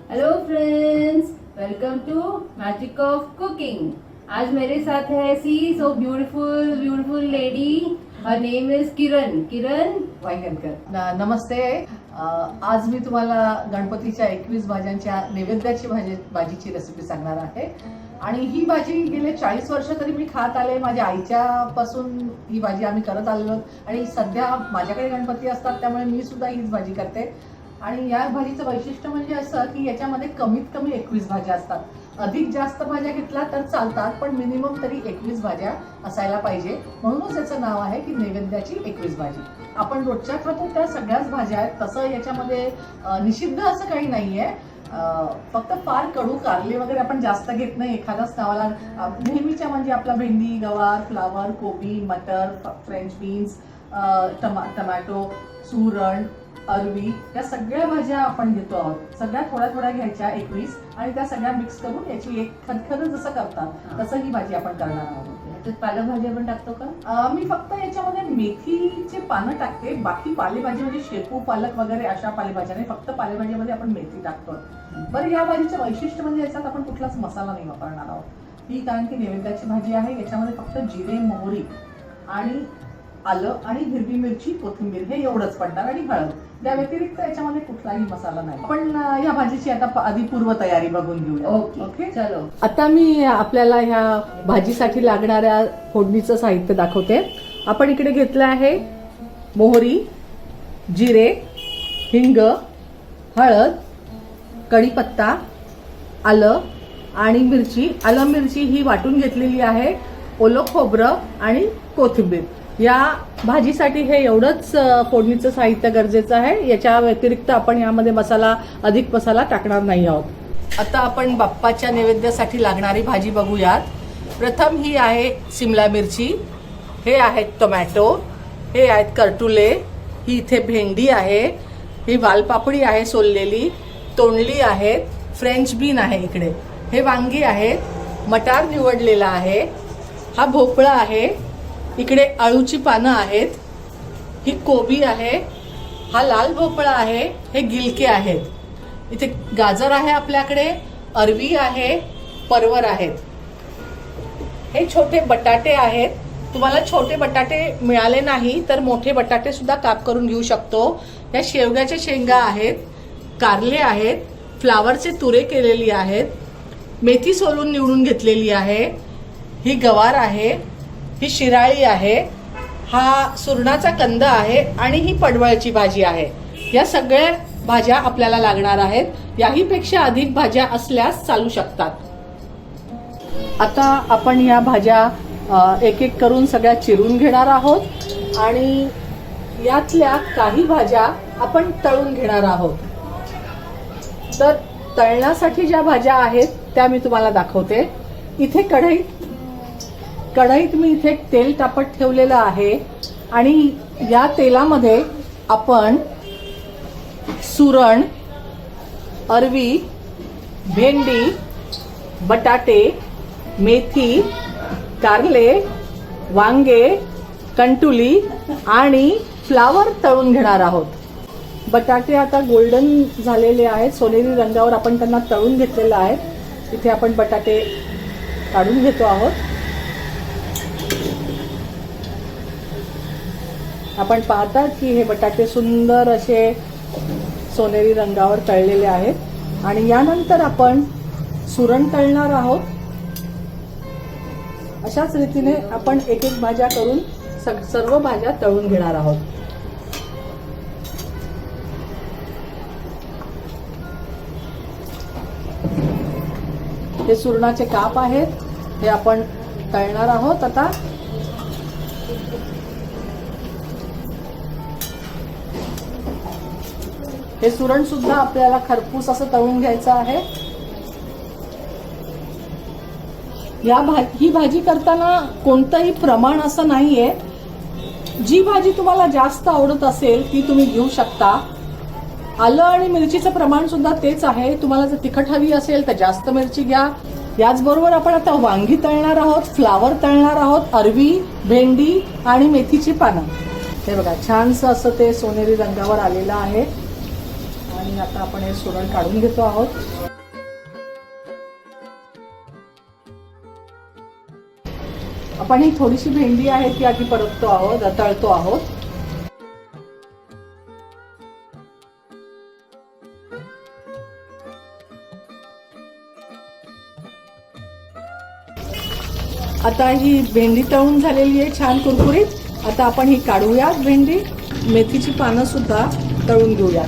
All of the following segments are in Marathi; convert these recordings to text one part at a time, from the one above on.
Hello friends, welcome to magic of cooking. आज मेरे साथ है she so beautiful beautiful lady. Her name is Kiran Wangankar. नमस्ते। आज मी तुम्हाला गणपतीच्या 21 भाज्यांच्या नैवेद्याची भाजीची रेसिपी सांगणार आहे। आणि ही भाजी गेले 40 वर्ष तरी मी खात आले। माझ्या आईच्या पासून ही भाजी आम्ही करत आलेलो आणि सध्या माझ्याकडे गणपती असतात त्यामुळे मी सुद्धा हीच भाजी करते। आणि या भाजीचं वैशिष्ट्य म्हणजे असं की याच्यामध्ये कमीत कमी 21 भाज्या असतात। अधिक जास्त भाज्या घेतल्या तर चालतात, पण मिनिमम तरी 21 भाज्या असायला पाहिजे। म्हणूनच याचं नाव आहे की नैवेद्याची 21 भाजी। आपण रोजच्या खातो त्या सगळ्याच भाज्या आहेत, तसं याच्यामध्ये निषिद्ध असं काही नाहीये। फक्त फार कडू कारले वगैरे आपण जास्त घेत नाही एखाद्याच नावाला। नेहमीच्या म्हणजे आपला भेंडी, गवार, फ्लावर, कोबी, मटर, फ्रेंच बीन्स, टमाटो, सुरण, अरवी, या सगळ्या भाज्या आपण घेतो आहोत। सगळ्या थोड्या थोड्या घ्यायच्या 21 आणि त्या सगळ्या मिक्स करून याची एक खदखद जसं करतात तसं ही भाजी आपण करणार आहोत। तर पालेभाज्या पण टाकतो का? मी फक्त याच्यामध्ये मेथीचे पानं टाकते, बाकी पालेभाजी म्हणजे शेपू, पालक वगैरे अशा पालेभाज्या नाही, फक्त पालेभाजीमध्ये आपण मेथी टाकतो। बरं, या भाजीचं वैशिष्ट्य म्हणजे याच्यात आपण कुठलाच मसाला नाही वापरणार आहोत। ही कारण की नैवेद्याची भाजी आहे, याच्यामध्ये फक्त जिरे, मोहरी आणि आलं आणि हिरवी मिरची, कोथिंबीर हे एवढंच पडणार आणि हळद। त्या व्यतिरिक्त याच्यामध्ये कुठलाही मसाला नाही। आपण या भाजीची आता आधी पूर्व तयारी बघून घेऊया। ओके, चलो। आता मी आपल्याला ह्या भाजीसाठी लागणाऱ्या फोडणीचं साहित्य दाखवते। आपण इकडे घेतलं आहे मोहरी, जिरे, हिंग, हळद, कढीपत्ता, आलं आणि मिरची। आलं मिरची ही वाटून घेतलेली आहे, ओलं खोबरं आणि कोथिंबीर। या भाजीसाठी हे एवढंच फोडणीचं साहित्य गरजेचं आहे। याच्या व्यतिरिक्त आपण यामध्ये अधिक मसाला टाकणार नाही आहोत। आता आपण बाप्पाच्या नैवेद्यासाठी लागणारी भाजी बघूयात। प्रथम ही आहे सिमला मिरची, हे आहेत टोमॅटो, हे आहेत करटुले, ही इथे भेंडी आहे, ही वालपापडी आहे सोललेली, तोंडली आहेत, फ्रेंच बीन आहे इकडे, हे वांगी आहेत, मटार निवडलेला आहे, हा भोपळा आहे, इकडे अळूची पानं आहेत, ही कोबी आहे, हा लाल भोपळा आहे, हे गिलके आहेत, इथे गाजर आहे आपल्याकडे, अरवी आहे, परवर आहेत, हे छोटे बटाटे आहेत। तुम्हाला छोटे बटाटे मिळाले नाही तर मोठे बटाटे सुद्धा काप करून घेऊ शकतो। या शेवग्याच्या शेंगा आहेत, कारले आहेत, फ्लावरचे तुरे केलेली आहेत, मेथी सोलून निवडून घेतलेली आहे, ही गवार आहे, ही शिराळी आहे, हा सुरणाचा कंद आहे आणि ही पडवळची भाजी आहे। या सगळ्या भाज्या आपल्याला लागणार आहेत। याहीपेक्षा अधिक भाज्या असल्यास चालू शकतात। आता आपण या भाज्या एक एक करून सगळ्या चिरून घेणार आहोत आणि यातल्या काही भाज्या आपण तळून घेणार आहोत। तर तळण्यासाठी ज्या भाज्या आहेत त्या मी तुम्हाला दाखवते। इथे कढईत मी इथे तेल तापत ठेवलेलं आहे आणि या तेलामध्ये आपण सुरण, अरवी, भेंडी, बटाटे, मेथी, कारले, वांगे, कंटुली आणि फ्लावर तळून घेणार आहोत। बटाटे आता गोल्डन झालेले आहेत, सोनेरी रंगावर आपण त्यांना तळून घेतलेलं आहे। इथे आपण बटाटे काढून घेतो आहोत। आपण पाहतात की हे बटाटे सुंदर असे सोनेरी रंगावर तळलेले आहेत आणि यानंतर आपण सुरण तळणार आहोत। अशाच रीतीने आपण एक एक भाज्या करून सर्व भाज्या तळून घेणार आहोत। हे सुरणाचे काप आहेत, हे आपण तळणार आहोत। आता हे सुरण सुद्धा आपल्याला खरपूस असं तळून घ्यायचं आहे। ही भाजी करताना कोणतंही प्रमाण असं नाहीये, जी भाजी तुम्हाला जास्त आवडत असेल ती तुम्ही घेऊ शकता। आलं आणि मिरचीचं प्रमाण सुद्धा तेच आहे, तुम्हाला जर तिखट हवी असेल तर जास्त मिरची घ्या। याचबरोबर आपण आता वांगी तळणार आहोत, फ्लावर तळणार आहोत, अरवी, भेंडी आणि मेथीची पानं। हे बघा छानसं असं ते सोनेरी रंगावर आलेलं आहे आणि आणि आता आपण हे सोरण काढून घेतो आहोत. आपण ही थोडीशी भेंडी आहे ती आधी परततो आहोत, तळतो आहोत. आता ही भेंडी तळून झालेली आहे छान कुरकुरीत. आता आपण ही काढूया भेंडी. मेथीची पानं सुद्धा तळून घेऊया.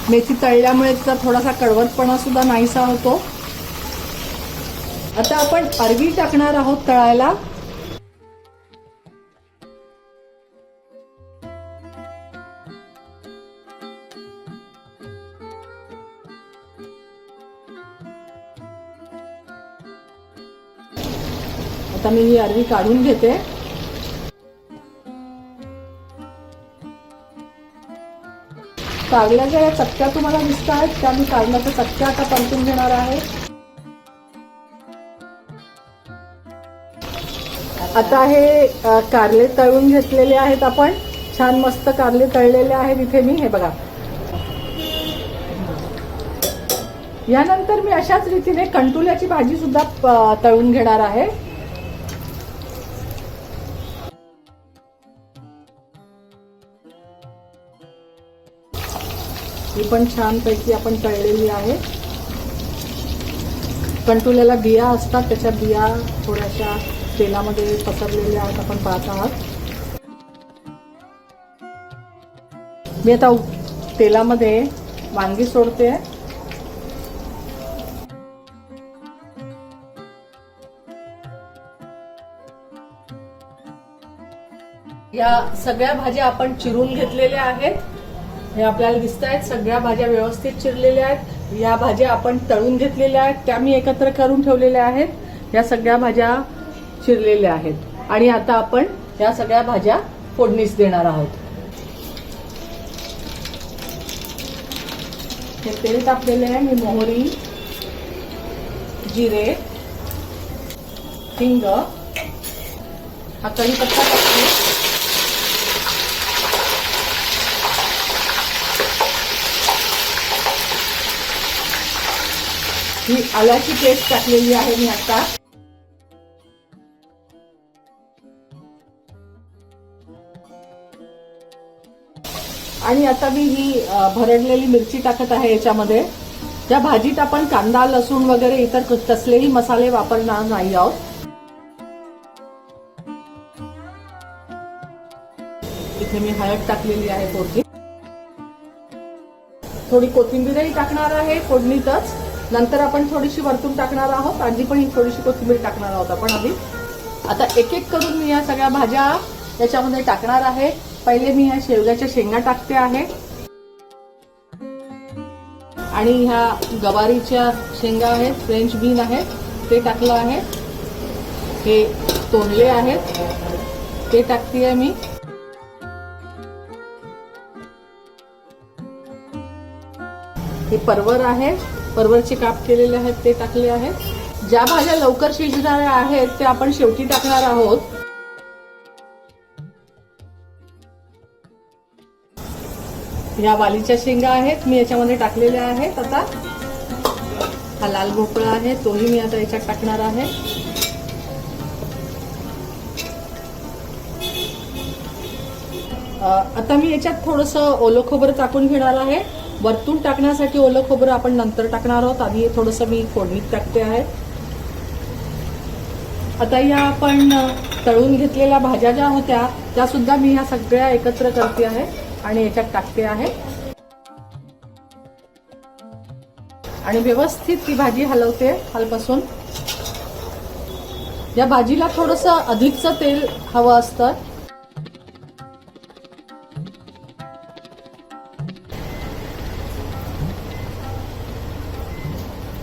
मेथी तळल्यामुळे त्याचा थोडासा कडवटपणा सुद्धा नाहीसा होतो. आता आपण अरवी टाकणार आहोत तळायला. आता मी ही अरवी काढून घेते. कारल्याच्या या चक्क्या तुम्हाला दिसत आहेत त्या मी कारल्याच्या चक्क्या आता परतून घेणार आहे. आता हे कारले तळून घेतलेले आहेत आपण. छान मस्त कारले तळलेले आहेत इथे मी. हे बघा. यानंतर मी अशाच रीतीने कंटुल्याची भाजी सुद्धा तळून घेणार आहे. ही पण छानपैकी आपण तळलेली आहे. कंटुल्याला बिया असतात, त्याच्या बिया थोड्याशा तेलामध्ये पसरलेल्या आहेत, आपण पाहत आहात. मी आता तेलामध्ये वांगी सोडते. या सगळ्या भाज्या आपण चिरून घेतलेल्या आहेत. हे आपल्याला दिसत आहेत. सगळ्या भाज्या व्यवस्थित चिरलेल्या आहेत. या भाज्या आपण तळून घेतलेल्या आहेत, त्या मी एकत्र करून ठेवलेल्या आहेत. या सगळ्या भाज्या चिरलेल्या आहेत आणि आता आपण या सगळ्या भाज्या फोडणीस देणार आहोत. हे तेल टाकलेले आहे. मी मोहरी, जिरे, हिंग, हा कढीपत्ता टाकते. ही आल्याची पेस्ट टाकलेली आहे मी आता. आणि आता मी ही भरडलेली मिरची टाकत आहे याच्यामध्ये. या भाजीत आपण कांदा, लसूण वगैरे इतर कसलेही मसाले वापरणार नाही आहोत. इथे मी हळद टाकलेली आहे फोडणी. थोडी कोथिंबीरही टाकणार आहे फोडणीतच. नंतर आपण थोडीशी वरतून टाकणार आहोत. आधी पण ही थोडीशी कोथिंबीर टाकणार आहोत आपण आधी. आता एक एक करून मी या सगळ्या भाज्या याच्यामध्ये टाकणार आहे. पहिले मी ह्या शेवग्याच्या शेंगा टाकते आहे आणि ह्या गवारीच्या शेंगा आहेत, फ्रेंच बीन आहेत, ते टाकलं आहे. हे तोंडले आहेत, ते टाकते मी. हे परवर आहे, परवरचे काप केलेले आहेत, ते टाकले आहेत. ज्या भाज्या लवकर शिजणाऱ्या आहेत ते आपण शेवटी टाकणार आहोत. या वालीच्या शेंगा आहेत, मी याच्यामध्ये टाकलेल्या आहेत. आता हा लाल भोपळा आहे, तोही मी आता याच्यात टाकणार आहे. आता मी याच्यात थोडंसं ओलं खोबरं टाकून घेणार आहे. वरतून टाकण्यासाठी ओलं खोबरं आपण नंतर टाकणार आहोत. आधी थोडंसं मी फोडणीत टाकते आहे. आता या आपण तळून घेतलेल्या भाज्या ज्या होत्या त्या सुद्धा मी ह्या सगळ्या एकत्र करते आहे आणि याच्यात टाकते आहे आणि व्यवस्थित ती भाजी हलवते खालपासून. या भाजीला थोडंसं अधिकचं तेल हवं असतं.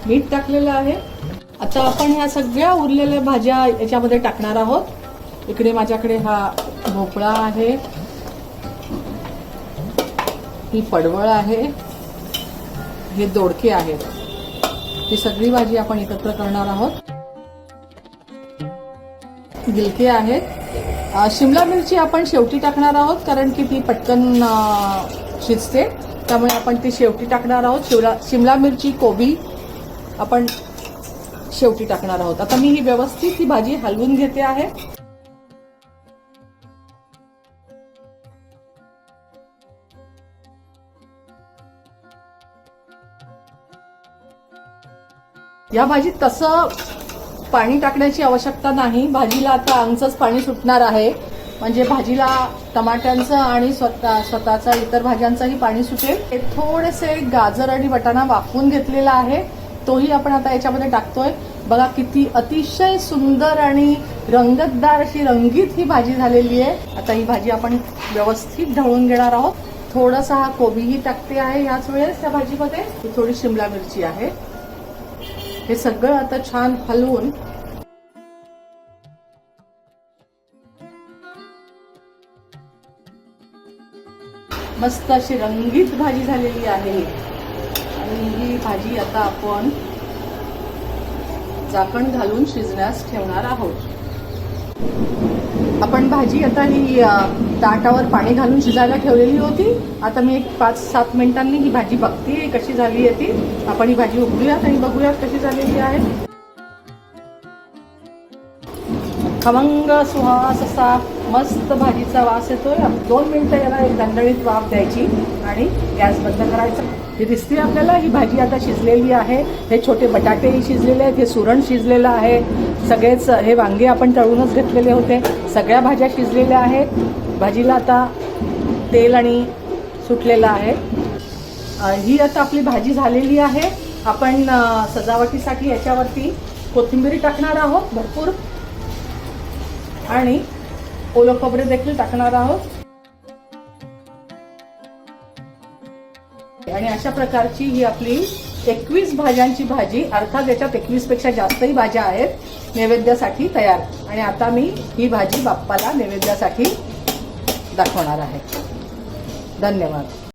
मीठ टाकलेलं आहे. आता आपण ह्या सगळ्या उरलेल्या भाज्या याच्यामध्ये टाकणार आहोत. इकडे माझ्याकडे हा भोपळा आहे, ही पडवळ आहे, हे दोडके आहेत. ही सगळी भाजी आपण एकत्र करणार आहोत. गिलके आहेत शिमला मिरची आपण शेवटी टाकणार आहोत, कारण की ती पटकन शिजते, त्यामुळे आपण ती शेवटी टाकणार आहोत. शिमला मिरची, कोबी आपण शेवटी टाकणार आहोत. आता मी ही व्यवस्थित ही भाजी हलवून घेते आहे. या भाजीत तसं पाणी टाकण्याची आवश्यकता नाही. भाजीला आता अंगचंच पाणी सुटणार आहे, म्हणजे भाजीला टमाट्यांचं आणि स्वतःचा इतर भाज्यांचंही पाणी सुटेल. थोडेसे गाजर आणि वाटाणा वाफवून घेतलेला आहे, तोही आपण आता याच्यामध्ये टाकतोय. बघा किती अतिशय सुंदर आणि रंगतदार अशी रंगीत ही भाजी झालेली आहे. आता ही भाजी आपण व्यवस्थित ढवळून घेणार आहोत. थोडासा हा कोबीही टाकते आहे याच वेळेस त्या भाजीमध्ये. थोडी शिमला मिरची आहे. हे सगळं आता छान हलवून मस्त अशी रंगीत भाजी झालेली आहे. आणि ही भाजी आता आपण झाकण घालून शिजण्यास ठेवणार आहोत. आपण भाजी आता ही ताटावर पाणी घालून शिजायला ठेवलेली होती. आता मी एक 5-7 मिनिटांनी ही भाजी बघते कशी झाली आहे ती. आपण ही भाजी उघडूयात आणि बघूयात कशी झालेली आहे. खमंग सुहास असा मस्त भाजीचा वास येतोय. 2 मिनिटं याला एक दणदणीत वाफ द्यायची आणि गॅस बंद करायचा. ही दिसते आपल्याला ही भाजी आता शिजलेली आहे. हे छोटे बटाटेही शिजलेले आहेत, हे सुरण शिजलेलं आहे, सगळेच हे वांगे आपण तळूनच घेतलेले होते. सगळ्या भाज्या शिजलेल्या आहेत. भाजीला आता तेल आणि सुटलेलं आहे. ही आता आपली भाजी झालेली आहे. आपण सजावटीसाठी याच्यावरती कोथिंबीर टाकणार आहोत भरपूर, आणि ओलं खोबरे देखील टाकणार आहोत. आणि अशा प्रकारची ही आपली 21 भाज्यांची भाजी, अर्थात याच्यात 21 पेक्षा जास्तही भाज्या आहेत, नैवेद्यासाठी तयार. आणि आता मी ही भाजी बाप्पाला नैवेद्यासाठी दाखवणार आहे. धन्यवाद.